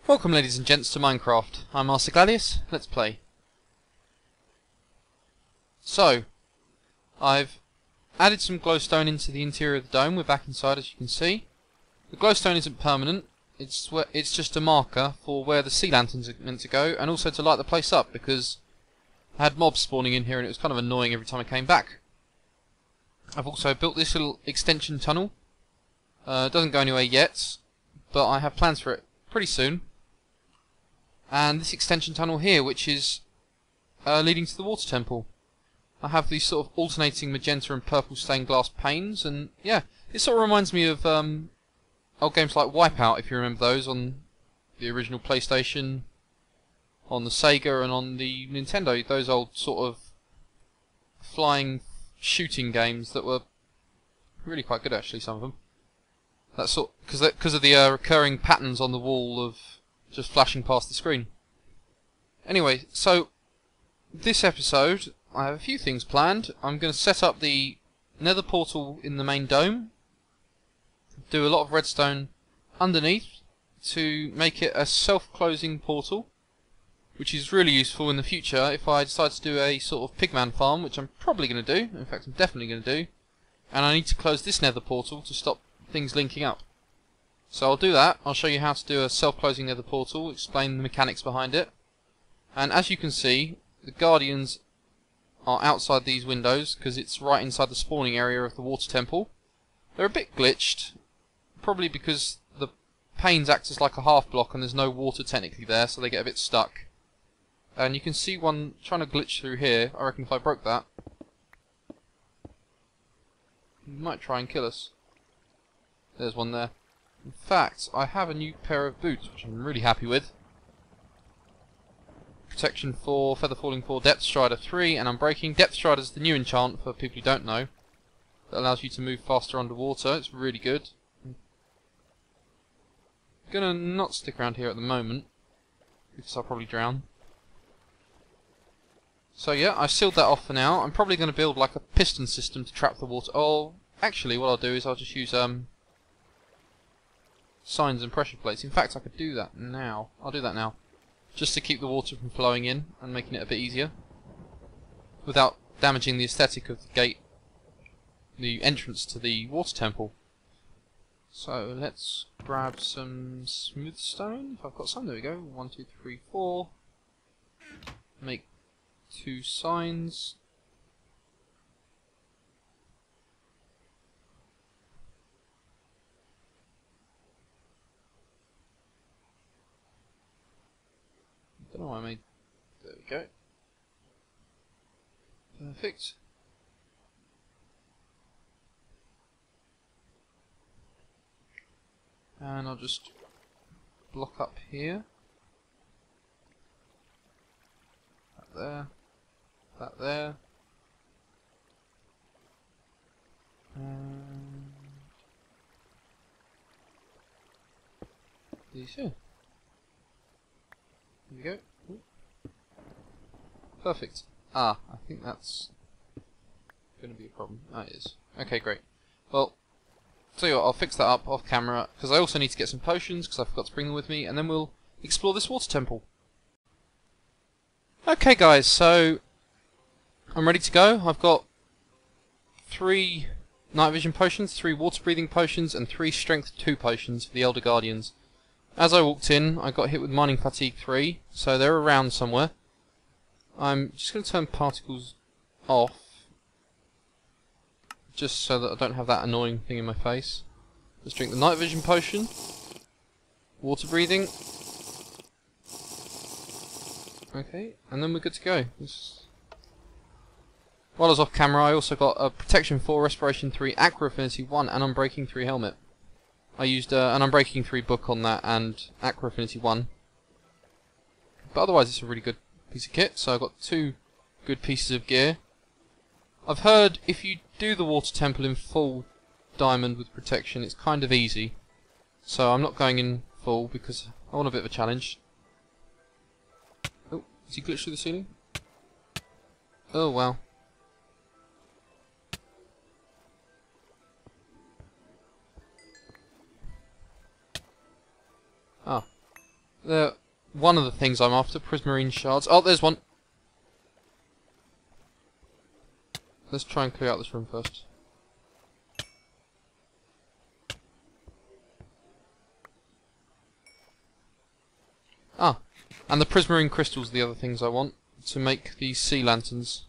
Welcome ladies and gents to Minecraft. I'm Master Gladius, let's play. So, I've added some glowstone into the interior of the dome. We're back inside, as you can see. The glowstone isn't permanent, it's just a marker for where the sea lanterns are meant to go, and also to light the place up, because I had mobs spawning in here and it was kind of annoying every time I came back. I've also built this little extension tunnel. It doesn't go anywhere yet, but I have plans for it pretty soon. And this extension tunnel here, which is leading to the water temple. I have these sort of alternating magenta and purple stained glass panes, and yeah, it sort of reminds me of old games like Wipeout, if you remember those, on the original PlayStation, on the Sega, and on the Nintendo. Those old sort of flying shooting games that were really quite good, actually, some of them. That sort, because of the recurring patterns on the wall of just flashing past the screen. Anyway, so this episode I have a few things planned. I'm going to set up the Nether portal in the main dome, do a lot of redstone underneath to make it a self-closing portal, which is really useful in the future if I decide to do a sort of pigman farm, which I'm probably going to do. In fact, I'm definitely going to do. And I need to close this Nether portal to stop things linking up. So I'll do that. I'll show you how to do a self-closing Nether portal, explain the mechanics behind it. And as you can see, the Guardians are outside these windows because it's right inside the spawning area of the water temple. They're a bit glitched, probably because the panes act as like a half block and there's no water technically there, so they get a bit stuck. And you can see one trying to glitch through here. I reckon if I broke that, he might try and kill us. There's one there. In fact, I have a new pair of boots, which I'm really happy with. Protection 4, Feather Falling 4, Depth Strider 3, and Unbreaking. Depth Strider is the new enchant for people who don't know. That allows you to move faster underwater. It's really good. I'm gonna not stick around here at the moment, because I'll probably drown. So yeah, I've sealed that off for now. I'm probably going to build like a piston system to trap the water. Oh, actually what I'll do is I'll just use signs and pressure plates. In fact, I could do that now. I'll do that now. Just to keep the water from flowing in and making it a bit easier. Without damaging the aesthetic of the gate, the entrance to the water temple. So, let's grab some smooth stone. If I've got some, there we go. 1, 2, 3, 4. Make 2 signs. Don't know why I made. There we go. Perfect. And I'll just block up here. That there. That there. And these here. There we go. Ooh. Perfect. Ah, I think that's going to be a problem. Ah, it is. Okay, great. Well, tell you what, I'll fix that up off camera, because I also need to get some potions, because I forgot to bring them with me, and then we'll explore this water temple. Okay guys, so I'm ready to go. I've got 3 night vision potions, 3 water breathing potions, and 3 strength 2 potions for the Elder Guardians. As I walked in, I got hit with mining fatigue 3, so they're around somewhere. I'm just going to turn particles off, just so that I don't have that annoying thing in my face. Let's drink the night vision potion. Water breathing. Okay, and then we're good to go. While I was off camera, I also got a Protection 4, Respiration 3, Aqua Affinity 1, and Unbreaking 3 helmet. I used an Unbreaking 3 book on that and Aqua Affinity 1. But otherwise it's a really good piece of kit, so I've got 2 good pieces of gear. I've heard if you do the water temple in full diamond with protection, it's kind of easy. So I'm not going in full because I want a bit of a challenge. Oh, has he glitched through the ceiling? Oh wow. Ah, one of the things I'm after, prismarine shards. Oh, there's one. Let's try and clear out this room first. Ah, and the prismarine crystals are the other things I want to make these sea lanterns.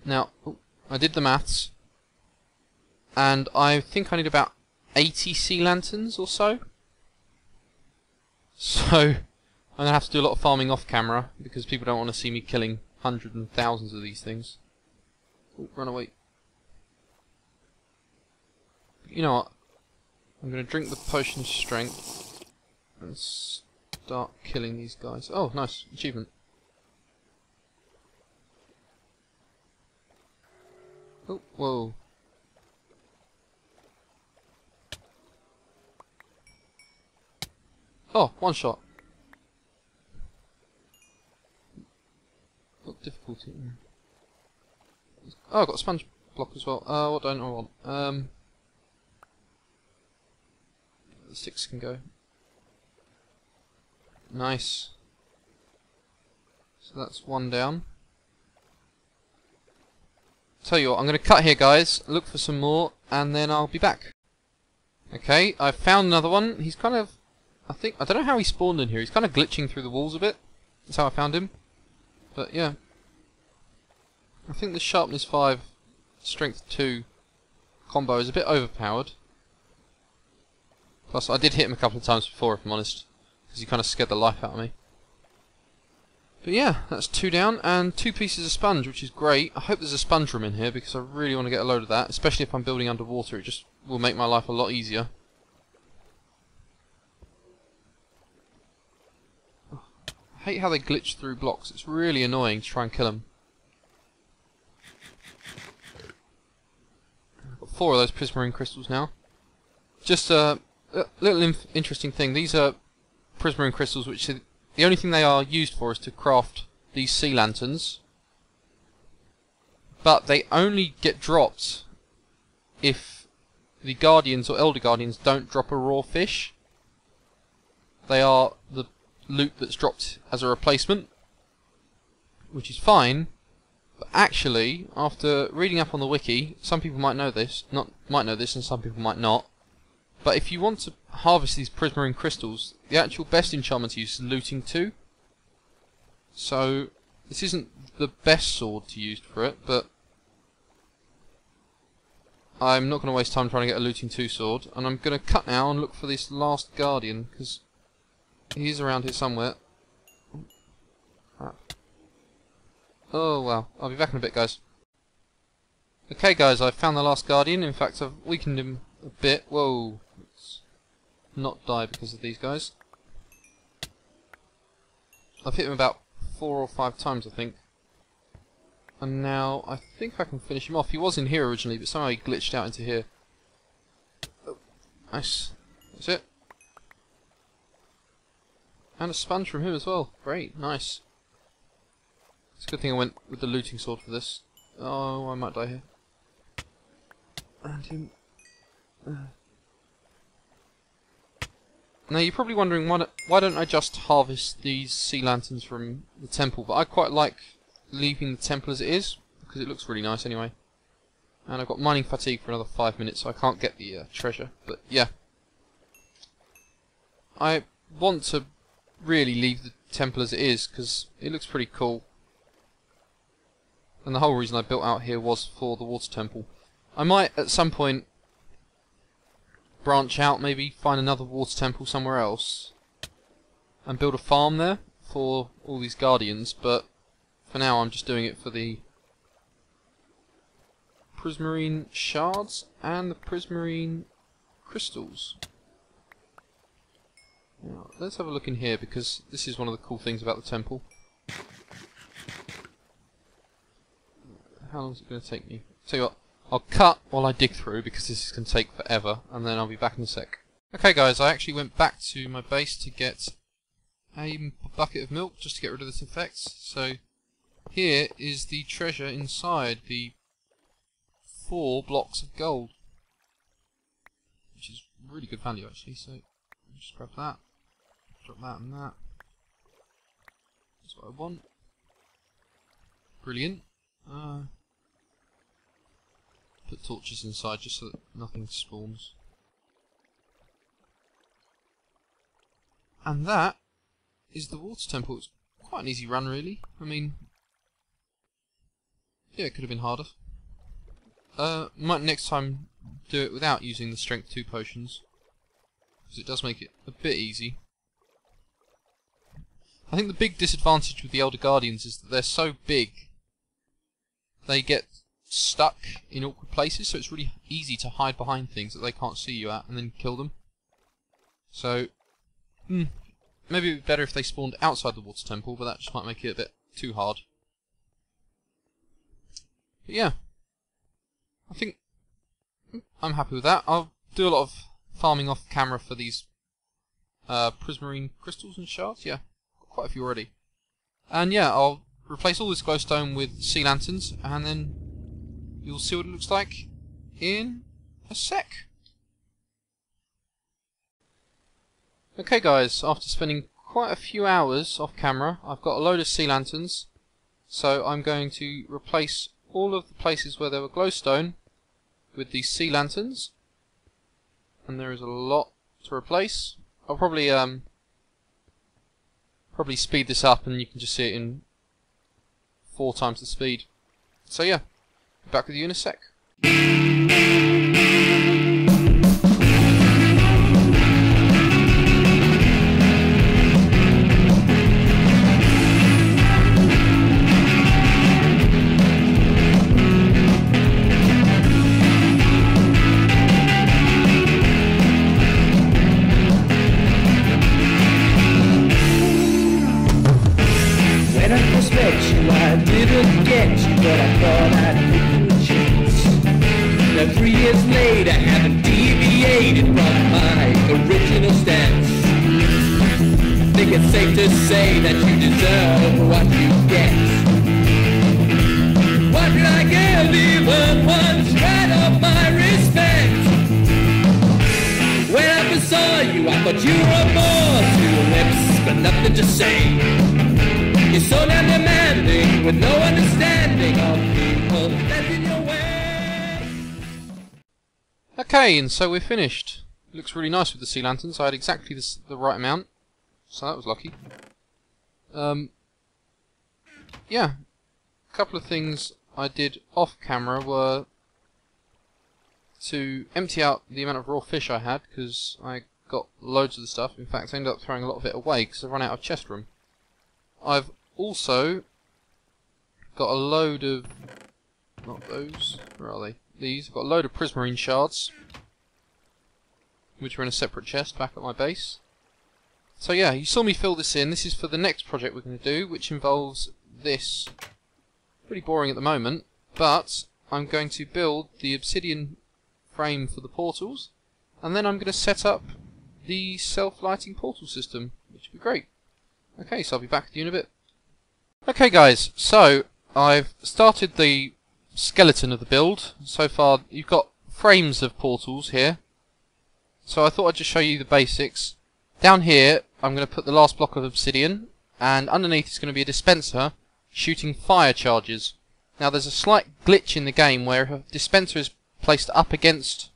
Now, I did the maths, and I think I need about 80 sea lanterns or so. So, I'm going to have to do a lot of farming off camera, because people don't want to see me killing hundreds and thousands of these things. Oh, run away. You know what? I'm going to drink the potion of strength and start killing these guys. Oh, nice. Achievement. Oh, whoa. Oh, one shot. What difficulty? Oh, I've got a sponge block as well. What don't I want? The 6 can go. Nice. So that's one down. Tell you what, I'm going to cut here, guys, look for some more, and then I'll be back. Okay, I've found another one. He's kind of, I don't know how he spawned in here. He's kind of glitching through the walls a bit. That's how I found him. But yeah. I think the sharpness 5, strength 2 combo is a bit overpowered. Plus, I did hit him a couple of times before, if I'm honest, because he kind of scared the life out of me. But yeah, that's 2 down, and 2 pieces of sponge, which is great. I hope there's a sponge room in here, because I really want to get a load of that, especially if I'm building underwater. It just will make my life a lot easier. I hate how they glitch through blocks. It's really annoying to try and kill them. I've got 4 of those prismarine crystals now. Just a little interesting thing. These are prismarine crystals, which are, the only thing they are used for is to craft these sea lanterns. But they only get dropped if the guardians or elder guardians don't drop a raw fish. They are the loot that's dropped as a replacement, which is fine. But actually, after reading up on the wiki, some people might know this, and some people might not. But if you want to harvest these prismarine crystals, the actual best enchantment to use is looting 2. So this isn't the best sword to use for it, but I'm not going to waste time trying to get a looting 2 sword, and I'm going to cut now and look for this last guardian, because he's around here somewhere. Oh well, I'll be back in a bit, guys. Okay guys, I found the last guardian. In fact, I've weakened him a bit. Whoa. Let's not die because of these guys. I've hit him about 4 or 5 times, I think. And now I think I can finish him off. He was in here originally, but somehow he glitched out into here. Oh, nice. That's it. And a sponge from him as well. Great, nice. It's a good thing I went with the looting sword for this. Oh, I might die here. And him. Now you're probably wondering why don't I just harvest these sea lanterns from the temple, but I quite like leaving the temple as it is, because it looks really nice anyway. And I've got mining fatigue for another 5 minutes, so I can't get the treasure, but yeah. I want to really leave the temple as it is, because it looks pretty cool. And the whole reason I built out here was for the water temple. I might at some point branch out, maybe find another water temple somewhere else and build a farm there for all these guardians, but for now I'm just doing it for the prismarine shards and the prismarine crystals. Now, let's have a look in here, because this is one of the cool things about the temple. How long is it going to take me? Tell you what, I'll cut while I dig through, because this is going to take forever, and then I'll be back in a sec. Okay guys, I actually went back to my base to get a bucket of milk, just to get rid of this effects. So, here is the treasure inside, the 4 blocks of gold. Which is really good value actually, so I'll just grab that. Drop that and that. That's what I want. Brilliant. Put torches inside just so that nothing spawns. And that is the water temple. It's quite an easy run, really. I mean, yeah, it could have been harder. Might next time do it without using the strength 2 potions, because it does make it a bit easy. I think the big disadvantage with the Elder Guardians is that they're so big, they get stuck in awkward places, so it's really easy to hide behind things that they can't see you at and then kill them. So, maybe it would be better if they spawned outside the water temple, but that just might make it a bit too hard. But yeah, I think I'm happy with that. I'll do a lot of farming off camera for these prismarine crystals and shards. Yeah, got quite a few already. And yeah, I'll replace all this glowstone with sea lanterns, and then you'll see what it looks like in a sec. Okay guys, after spending quite a few hours off camera, I've got a load of sea lanterns, so I'm going to replace all of the places where there were glowstone with these sea lanterns, and there is a lot to replace. I'll probably speed this up and you can just see it in 4 times the speed. So yeah, back with you in a sec. I didn't get you, but I thought I'd give you a chance. Now 3 years later, I haven't deviated from my original stance. I think it's safe to say that you deserve what you get. What did I give even one shred of my respect? When I first saw you, I thought you were more to lips, but nothing to say. You're so damn demanding, with no understanding of people that's in your way. Okay, and so we're finished. It looks really nice with the sea lanterns. I had exactly the right amount, so that was lucky. Yeah, a couple of things I did off camera were to empty out the amount of raw fish I had, because I got loads of the stuff. In fact, I ended up throwing a lot of it away because I ran out of chest room. I've also got a load of, not those, where are they? These. I've got a load of prismarine shards, which are in a separate chest back at my base. So yeah, you saw me fill this in. This is for the next project we're going to do, which involves this. Pretty boring at the moment, but I'm going to build the obsidian frame for the portals, and then I'm going to set up the self-lighting portal system, which will be great. Okay, so I'll be back with you in a bit. Okay guys, so I've started the skeleton of the build. So far you've got frames of portals here. So I thought I'd just show you the basics. Down here I'm going to put the last block of obsidian, and underneath is going to be a dispenser shooting fire charges. Now there's a slight glitch in the game where if a dispenser is placed up against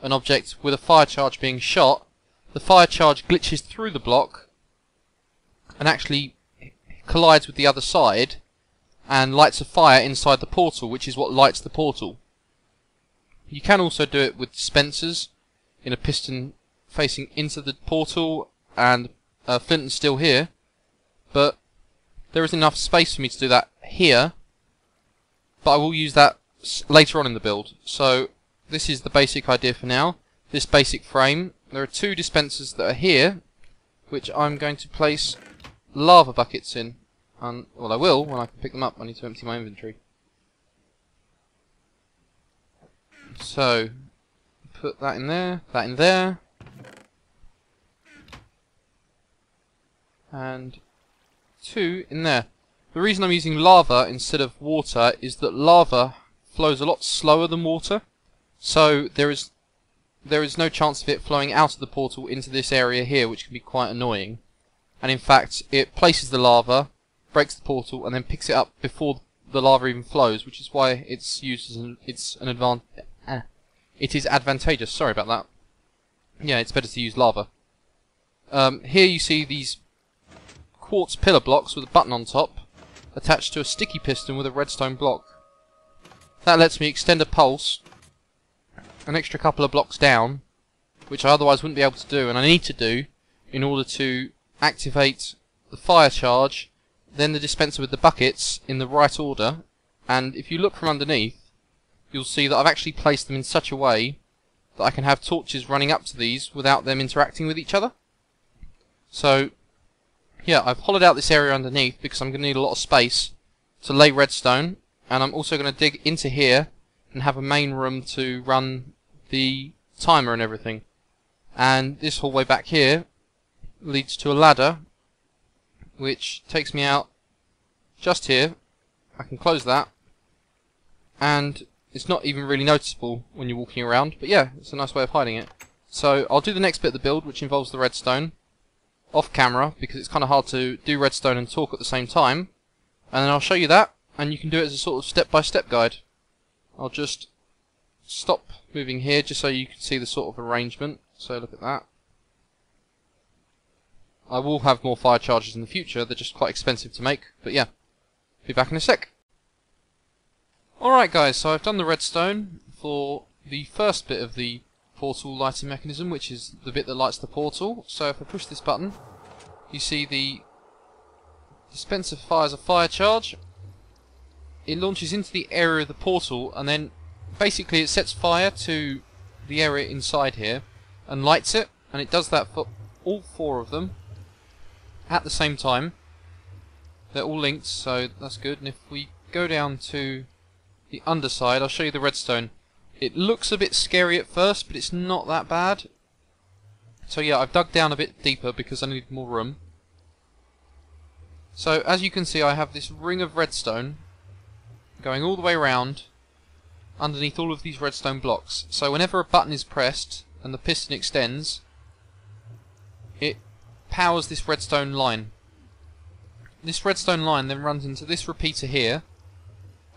an object with a fire charge being shot, the fire charge glitches through the block and actually collides with the other side and lights a fire inside the portal, which is what lights the portal. You can also do it with dispensers in a piston facing into the portal and flint and steel here, but there isn't enough space for me to do that here, but I will use that later on in the build. So this is the basic idea for now, this basic frame. There are 2 dispensers that are here, which I'm going to place lava buckets in. Well, I will when I can pick them up. I need to empty my inventory. So, put that in there, and 2 in there. The reason I'm using lava instead of water is that lava flows a lot slower than water, so there is no chance of it flowing out of the portal into this area here, which can be quite annoying. and in fact it places the lava, breaks the portal, and then picks it up before the lava even flows, which is why it's used as it is advantageous. Sorry about that. Yeah, it's better to use lava. Here you see these quartz pillar blocks with a button on top attached to a sticky piston with a redstone block. That lets me extend a pulse an extra couple of blocks down, which I otherwise wouldn't be able to do, and I need to do in order to activate the fire charge, then the dispenser with the buckets in the right order. And if you look from underneath, you'll see that I've actually placed them in such a way that I can have torches running up to these without them interacting with each other. So yeah, I've hollowed out this area underneath because I'm going to need a lot of space to lay redstone, and I'm also going to dig into here and have a main room to run the timer and everything. And this hallway back here leads to a ladder which takes me out just here. I can close that, and it's not even really noticeable when you're walking around, but yeah, it's a nice way of hiding it. So I'll do the next bit of the build, which involves the redstone, off camera, because it's kind of hard to do redstone and talk at the same time, and then I'll show you that, and you can do it as a sort of step-by-step guide. I'll just stop moving here just so you can see the sort of arrangement. So look at that. I will have more fire charges in the future, they're just quite expensive to make, but yeah, be back in a sec. Alright guys, so I've done the redstone for the first bit of the portal lighting mechanism, which is the bit that lights the portal. So if I push this button, you see the dispenser fires a fire charge. It launches into the area of the portal, and then basically it sets fire to the area inside here and lights it, and it does that for all four of them at the same time. They're all linked, so that's good. And if we go down to the underside, I'll show you the redstone. It looks a bit scary at first, but it's not that bad. So yeah, I've dug down a bit deeper because I need more room. So as you can see, I have this ring of redstone going all the way around underneath all of these redstone blocks. So whenever a button is pressed and the piston extends, it powers this redstone line. This redstone line then runs into this repeater here,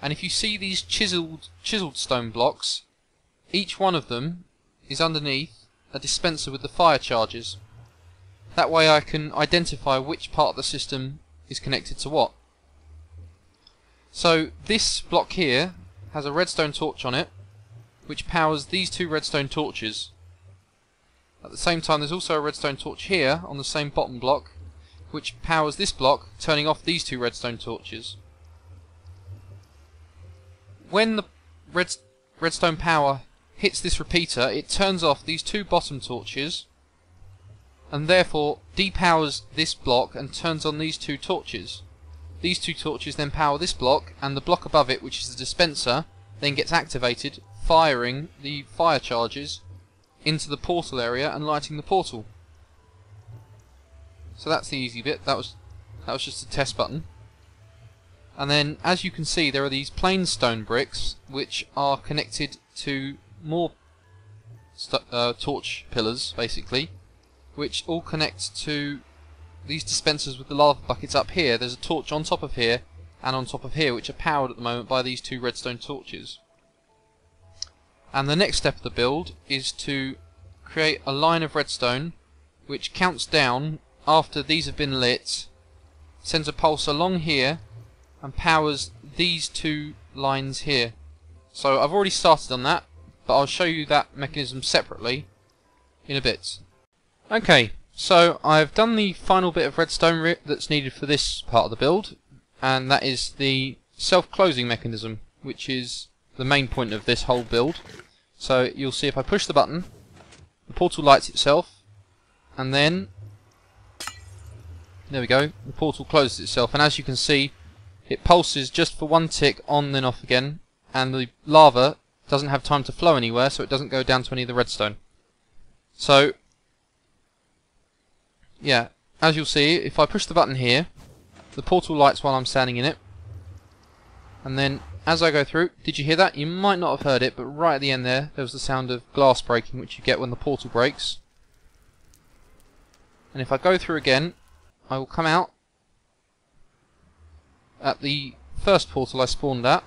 and if you see these chiseled stone blocks, each one of them is underneath a dispenser with the fire charges. That way I can identify which part of the system is connected to what. So this block here has a redstone torch on it, which powers these two redstone torches. At the same time, there's also a redstone torch here on the same bottom block, which powers this block, turning off these two redstone torches. When the redstone power hits this repeater, it turns off these two bottom torches, and therefore depowers this block and turns on these two torches. These two torches then power this block, and the block above it, which is the dispenser, then gets activated, firing the fire charges into the portal area and lighting the portal. So that's the easy bit. That was just a test button. And then, as you can see, there are these plain stone bricks which are connected to more torch pillars, basically, which all connect to these dispensers with the lava buckets up here. There's a torch on top of here and on top of here, which are powered at the moment by these two redstone torches. And the next step of the build is to create a line of redstone which counts down after these have been lit, sends a pulse along here and powers these two lines here. So I've already started on that, but I'll show you that mechanism separately in a bit. Okay, so I've done the final bit of redstone that's needed for this part of the build, and that is the self-closing mechanism, which is the main point of this whole build. So you'll see if I push the button, the portal lights itself, and then there we go, the portal closes itself, and as you can see, it pulses just for one tick on then off again, and the lava doesn't have time to flow anywhere, so it doesn't go down to any of the redstone. So yeah, as you'll see, if I push the button here, the portal lights while I'm standing in it, and then as I go through, did you hear that? You might not have heard it, but right at the end there was the sound of glass breaking, which you get when the portal breaks. And if I go through again, I will come out at the first portal I spawned at,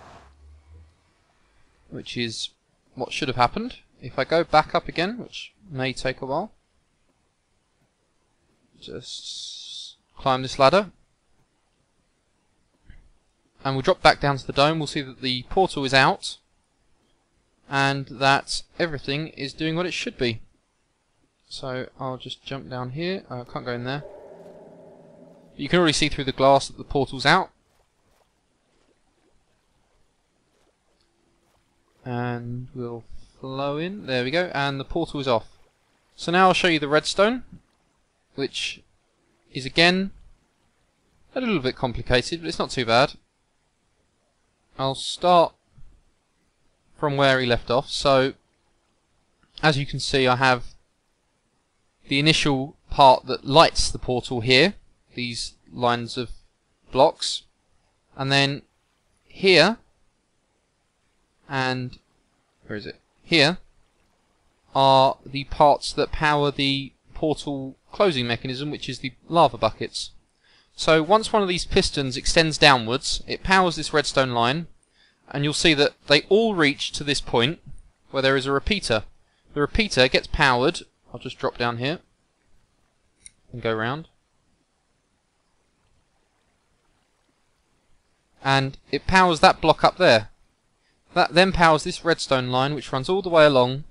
which is what should have happened. If I go back up again, which may take a while, just climb this ladder, and we'll drop back down to the dome. We'll see that the portal is out, and that everything is doing what it should be. So I'll just jump down here. I can't go in there. You can already see through the glass that the portal's out. And we'll flow in. There we go. And the portal is off. So now I'll show you the redstone, which is again a little bit complicated, but it's not too bad. I'll start from where he left off. So as you can see, I have the initial part that lights the portal here, these lines of blocks, and then here and where is it? Here are the parts that power the portal closing mechanism, which is the lava buckets. So once one of these pistons extends downwards, it powers this redstone line, and you'll see that they all reach to this point where there is a repeater. The repeater gets powered. I'll just drop down here and go round. And it powers that block up there. That then powers this redstone line, which runs all the way along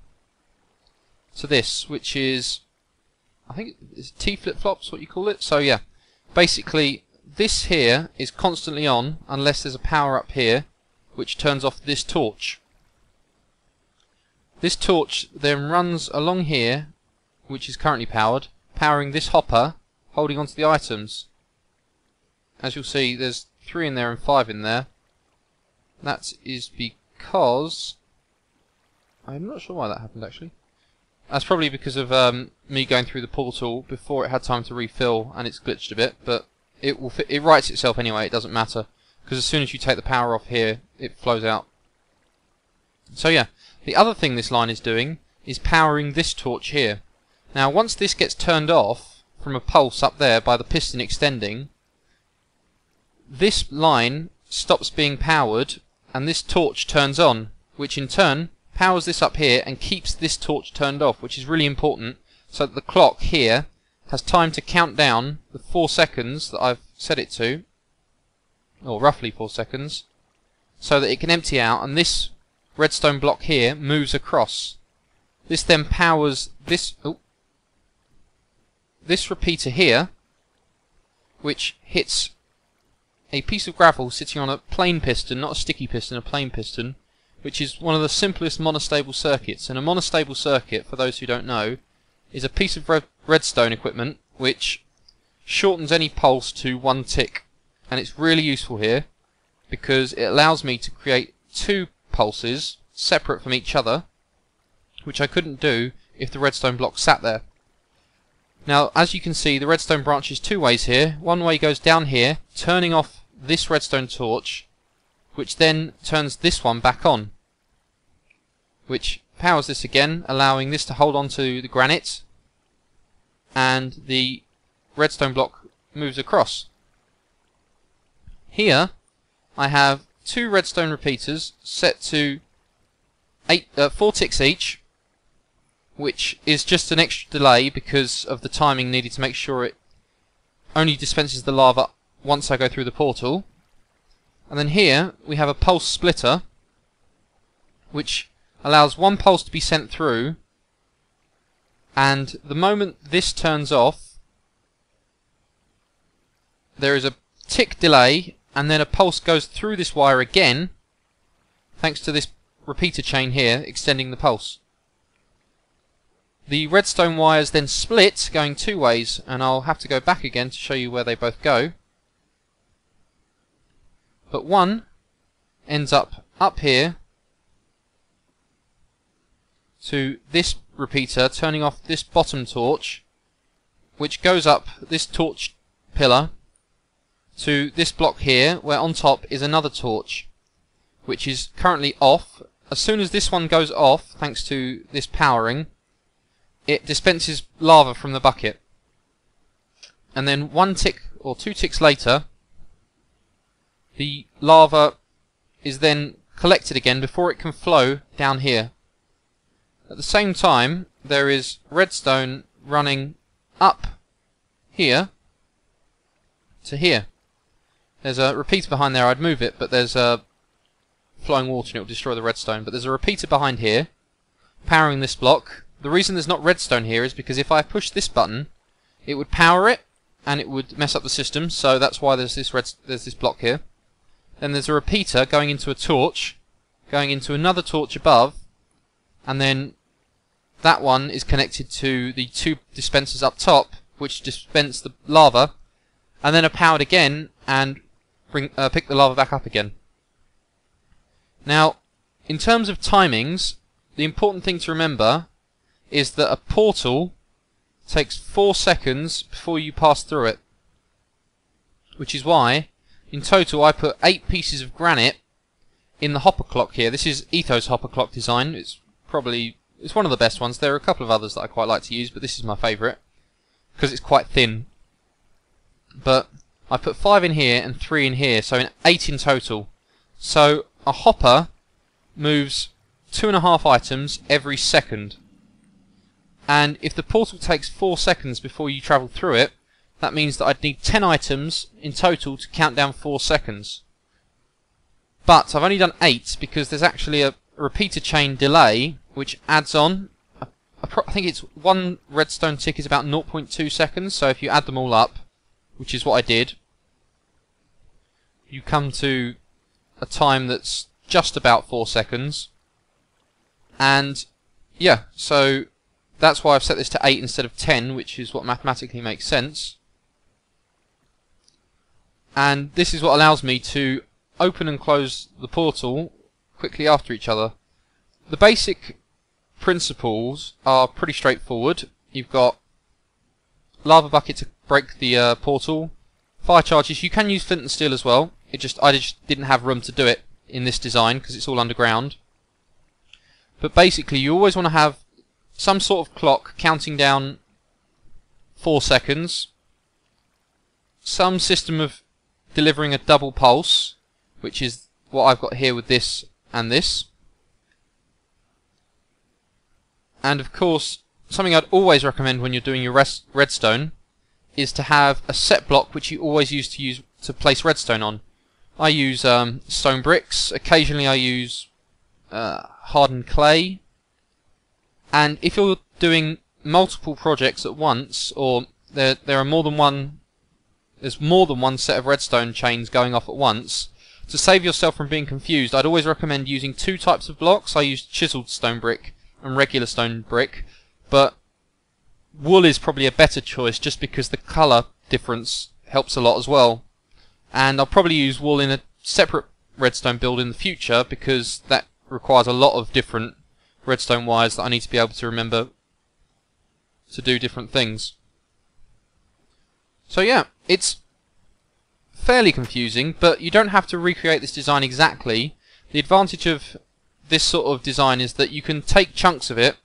to this, which is, I think it's T flip-flops, what you call it. So yeah, basically this here is constantly on unless there's a power up here which turns off this torch. This torch then runs along here, which is currently powered, powering this hopper, holding onto the items. As you'll see, there's 3 in there and 5 in there. That is because I'm not sure why that happened actually. That's probably because of me going through the portal before it had time to refill, and it's glitched a bit. But it rights itself anyway. It doesn't matter, because as soon as you take the power off here, it flows out. So yeah, the other thing this line is doing is powering this torch here. Now once this gets turned off from a pulse up there by the piston extending, this line stops being powered and this torch turns on, which in turn powers this up here and keeps this torch turned off, which is really important, so that the clock here has time to count down the 4 seconds that I've set it to, or roughly 4 seconds, so that it can empty out and this redstone block here moves across. This then powers this this repeater here, which hits a piece of gravel sitting on a plain piston, not a sticky piston, a plain piston, which is one of the simplest monostable circuits. And a monostable circuit, for those who don't know, is a piece of redstone equipment which shortens any pulse to 1 tick. And it's really useful here because it allows me to create 2 pulses separate from each other, which I couldn't do if the redstone block sat there. Now, as you can see, the redstone branches 2 ways here. One way goes down here, turning off this redstone torch, which then turns this one back on, which powers this again, allowing this to hold on to the granite, and the redstone block moves across. Here I have 2 redstone repeaters set to 4 ticks each, which is just an extra delay because of the timing needed to make sure it only dispenses the lava once I go through the portal. And then here we have a pulse splitter, which allows 1 pulse to be sent through, and the moment this turns off, there is a tick delay, and then a pulse goes through this wire again, thanks to this repeater chain here extending the pulse. The redstone wires then split, going 2 ways, and I'll have to go back again to show you where they both go. But one ends up here to this repeater, turning off this bottom torch, which goes up this torch pillar to this block here, where on top is another torch, which is currently off. As soon as this one goes off, thanks to this powering, it dispenses lava from the bucket. and then 1 tick or 2 ticks later, the lava is then collected again before it can flow down here. At the same time, there is redstone running up here to here. There's a repeater behind there. I'd move it, but there's a flowing water and it will destroy the redstone. But there's a repeater behind here powering this block. The reason there's not redstone here is because if I push this button, it would power it and it would mess up the system. So that's why there's this block here. Then there's a repeater going into a torch, going into another torch above, and then that one is connected to the 2 dispensers up top, which dispense the lava, and then are powered again and pick the lava back up again. Now, in terms of timings, the important thing to remember is that a portal takes 4 seconds before you pass through it, which is why in total I put 8 pieces of granite in the hopper clock here. This is Ethos hopper clock design. It's one of the best ones. There are a couple of others that I quite like to use, but this is my favourite because it's quite thin. But I put 5 in here and 3 in here, so 8 in total. So a hopper moves 2.5 items every second. And if the portal takes 4 seconds before you travel through it, that means that I'd need 10 items in total to count down 4 seconds. But I've only done 8 because there's actually a repeater chain delay which adds on. I think it's 1 redstone tick is about 0.2 seconds, so if you add them all up, which is what I did, you come to a time that's just about 4 seconds. And yeah, so that's why I've set this to 8 instead of 10, which is what mathematically makes sense. And this is what allows me to open and close the portal quickly after each other. The basic principles are pretty straightforward. You've got lava bucket to break the portal, fire charges. You can use flint and steel as well. I just didn't have room to do it in this design because it's all underground. But basically you always want to have some sort of clock counting down 4 seconds, some system of delivering a double pulse, which is what I've got here with this and this. And of course, something I'd always recommend when you're doing your redstone is to have a set block which you always use to place redstone on. I use stone bricks. Occasionally I use hardened clay. And if you're doing multiple projects at once, or there are more than one, there's more than one set of redstone chains going off at once, to save yourself from being confused, I'd always recommend using 2 types of blocks. I use chiseled stone brick and regular stone brick, but wool is probably a better choice just because the colour difference helps a lot as well. And I'll probably use wool in a separate redstone build in the future because that requires a lot of different redstone wires that I need to be able to remember to do different things. So yeah, it's fairly confusing, but you don't have to recreate this design exactly. The advantage of this sort of design is that you can take chunks of it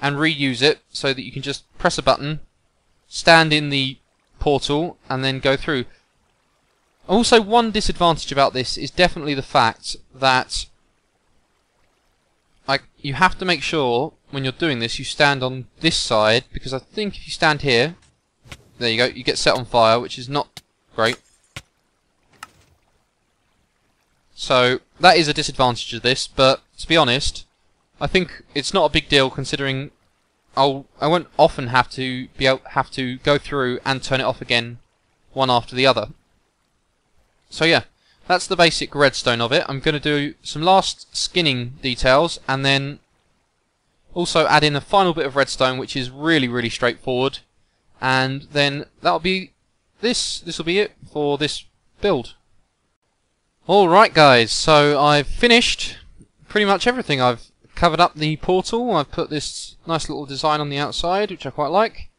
and reuse it so that you can just press a button, stand in the portal, and then go through. Also, one disadvantage about this is definitely the fact that you have to make sure when you're doing this you stand on this side, because I think if you stand here, there you go, you get set on fire, which is not great. So that is a disadvantage of this, but to be honest, I think it's not a big deal considering I won't often have to go through and turn it off again one after the other. So yeah, that's the basic redstone of it. I'm going to do some last skinning details and then also add in a final bit of redstone, which is really straightforward, and then that'll be this will be it for this build. Alright guys, so I've finished pretty much everything. I've covered up the portal, I've put this nice little design on the outside, which I quite like.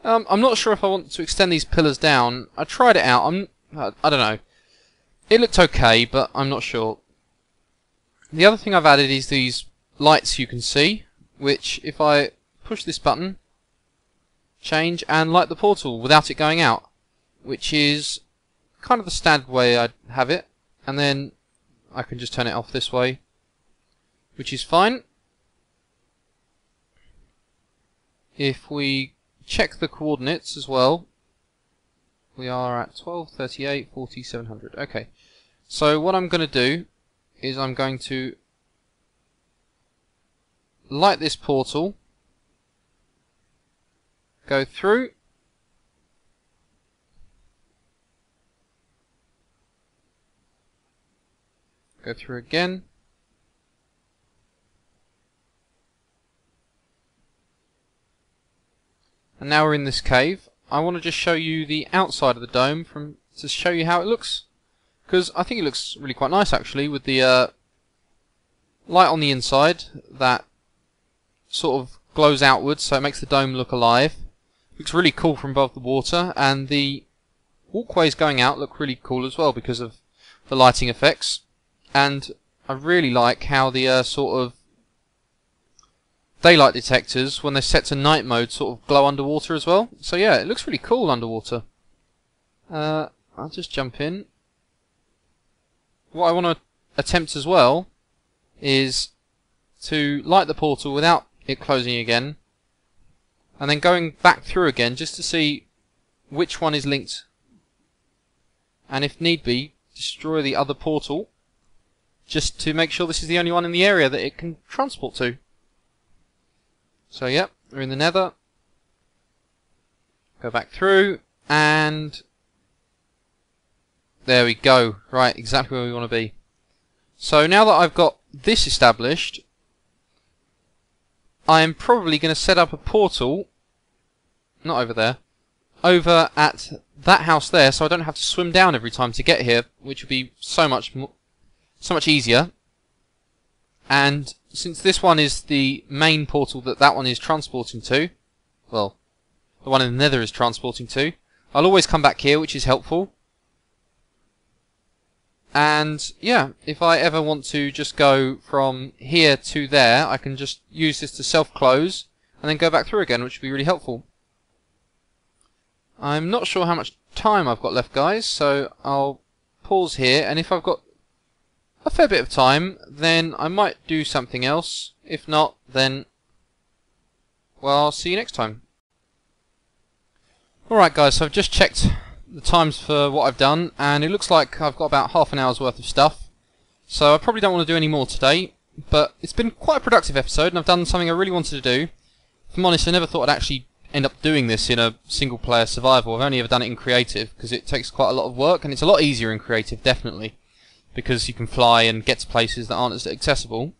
I'm not sure if I want to extend these pillars down. I tried it out, I don't know. It looked okay, but I'm not sure. The other thing I've added is these lights you can see, which if I push this button, change and light the portal without it going out. which is kind of the standard way I'd have it, and then I can just turn it off this way, which is fine. If we check the coordinates as well, we are at 12, 38, 40, 700. Okay, so what I'm going to do is I'm going to light this portal, go through, go through again, and now we're in this cave. I want to just show you the outside of the dome to show you how it looks, because I think it looks really quite nice actually, with the light on the inside that sort of glows outwards, so it makes the dome look alive. Looks really cool from above the water, and the walkways going out look really cool as well because of the lighting effects. And I really like how the sort of daylight detectors, when they're set to night mode, sort of glow underwater as well. So yeah, it looks really cool underwater. I'll just jump in. What I want to attempt as well is to light the portal without it closing again, and then going back through again just to see which one is linked, and if need be, destroy the other portal just to make sure this is the only one in the area that it can transport to. So yep, we're in the Nether. Go back through, and there we go. Right, exactly where we want to be. So now that I've got this established, I am probably going to set up a portal, not over there, over at that house there, so I don't have to swim down every time to get here, which would be so much easier. And since this one is the main portal that one is transporting to, well, the one in the Nether is transporting to, I'll always come back here, which is helpful. And yeah, if I ever want to just go from here to there, I can just use this to self-close and then go back through again, which would be really helpful. I'm not sure how much time I've got left, guys, so I'll pause here, and if I've got a fair bit of time, then I might do something else. If not, then, well, I'll see you next time. Alright guys, so I've just checked the times for what I've done, and it looks like I've got about half an hour's worth of stuff. So I probably don't want to do any more today, but it's been quite a productive episode, and I've done something I really wanted to do. If I'm honest, I never thought I'd actually end up doing this in a single player survival. I've only ever done it in creative, because it takes quite a lot of work, and it's a lot easier in creative, definitely, because you can fly and get to places that aren't as accessible.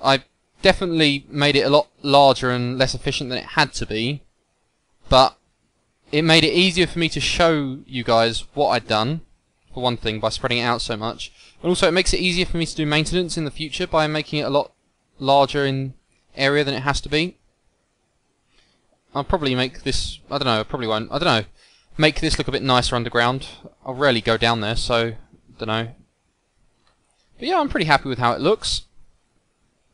I definitely made it a lot larger and less efficient than it had to be, but it made it easier for me to show you guys what I'd done, for one thing, by spreading it out so much. And also it makes it easier for me to do maintenance in the future by making it a lot larger in area than it has to be. I'll probably make this, I don't know, I probably won't, I don't know, make this look a bit nicer underground. I'll rarely go down there, so, don't know. But yeah, I'm pretty happy with how it looks.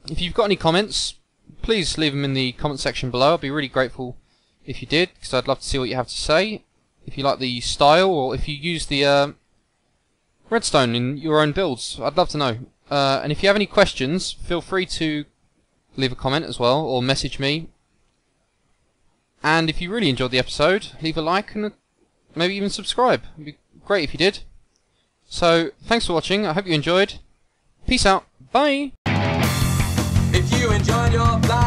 If you've got any comments, please leave them in the comment section below. I'd be really grateful if you did, because I'd love to see what you have to say. If you like the style, or if you use the redstone in your own builds, I'd love to know. And if you have any questions, feel free to leave a comment as well, or message me. And if you really enjoyed the episode, leave a like and maybe even subscribe. It'd be great if you did. So, thanks for watching, I hope you enjoyed. Peace out, bye! If you enjoyed your life